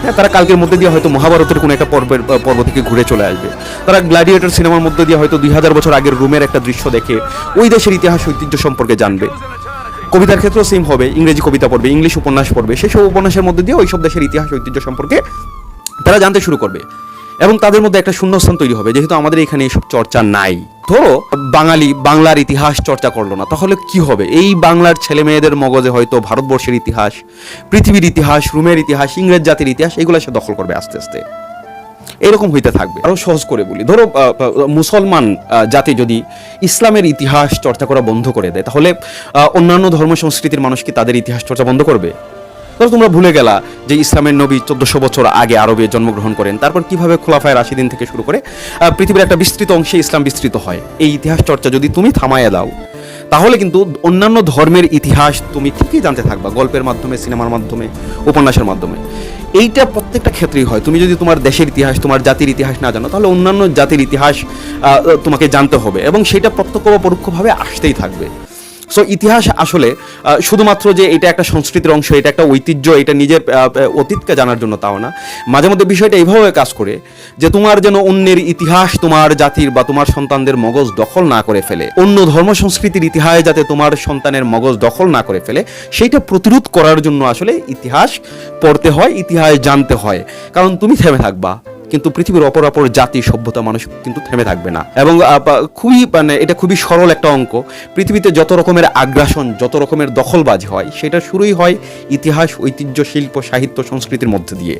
হ্যাঁ, তারা কালকের মধ্যে দিয়ে হয়তো মহাভারতের কোনো একটা পর্ব থেকে ঘুরে চলে আসবে। তারা গ্ল্যাডিয়েটর সিনেমার মধ্যে দিয়ে হয়তো 2000 বছর আগের রোমের একটা দৃশ্য দেখে ওই দেশের ইতিহাস ঐতিহ্য সম্পর্কে জানবে। কবিতার ক্ষেত্রেও সেম হবে, ইংরেজি কবিতা পড়বে, ইংলিশ উপন্যাস পড়বে, সেসব উপন্যাসের মধ্যে দিয়ে ওই সব দেশের ইতিহাস ঐতিহ্য সম্পর্কে তারা জানতে শুরু করবে এবং তাদের মধ্যে একটা শূন্যস্থান তৈরি হবে। যেহেতু আমাদের এখানে এসব চর্চা নাই, ধরো বাঙালি বাংলার ইতিহাস চর্চা করলো না, তাহলে কি হবে? এই বাংলার ছেলে মেয়েদের মগজে হয়তো ভারতবর্ষের ইতিহাস, পৃথিবীর ইতিহাস, রোমের ইতিহাস, ইংরেজ জাতির ইতিহাস এগুলো সে দখল করবে আস্তে আস্তে। এরকম হইতে থাকবে। আরো সহজ করে বলি, ধরো মুসলমান জাতি যদি ইসলামের ইতিহাস চর্চা করা বন্ধ করে দেয়, তাহলে অন্যান্য ধর্ম সংস্কৃতির মানুষ কি তাদের ইতিহাস চর্চা বন্ধ করবে? ধরো তোমরা ভুলে গেলা যে ইসলামের নবী 1400 বছর আগে আরবে জন্মগ্রহণ করেন, তারপর কিভাবে খোলাফায়ে রাশিদিন থেকে শুরু করে পৃথিবীর একটা বিস্তৃত অংশে ইসলাম বিস্তৃত হয়। এই ইতিহাস চর্চা যদি তুমি থামাইয়া দাও, তাহলে কিন্তু অন্যান্য ধর্মের ইতিহাস তুমি ঠিকই জানতে থাকবা, গল্পের মাধ্যমে, সিনেমার মাধ্যমে, উপন্যাসের মাধ্যমে। এইটা প্রত্যেকটা ক্ষেত্রেই হয়। তুমি যদি তোমার দেশের ইতিহাস, তোমার জাতির ইতিহাস না জানো, তাহলে অন্যান্য জাতির ইতিহাস তোমাকে জানতে হবে এবং সেটা প্রত্যক্ষ বা পরোক্ষভাবে আসতেই থাকবে। সো ইতিহাস আসলে শুধুমাত্র যে এটা একটা সংস্কৃতির অংশ, এটা একটা ঐতিহ্য, এটা নিজের অতীতকে জানার জন্য তাও না। মাঝে মধ্যে বিষয়টা এইভাবে কাজ করে যে তোমার যেন অন্যের ইতিহাস তোমার জাতির বা তোমার সন্তানদের মগজ দখল না করে ফেলে, অন্য ধর্ম সংস্কৃতির ইতিহাস যাতে তোমার সন্তানের মগজ দখল না করে ফেলে, সেইটা প্রতিরোধ করার জন্য আসলে ইতিহাস পড়তে হয়, ইতিহাস জানতে হয়। কারণ তুমি থেমে থাকবা, কিন্তু পৃথিবীর অপর অপর জাতি, সভ্যতা, মানুষ কিন্তু থেমে থাকবে না। এবং খুবই এটা খুবই সরল একটা অঙ্ক। পৃথিবীতে যত রকমের আগ্রাসন, যত রকমের দখলবাজি হয়, সেটা শুরুই হয় ইতিহাস, ঐতিহ্য, শিল্প, সাহিত্য, সংস্কৃতির মধ্যে দিয়ে।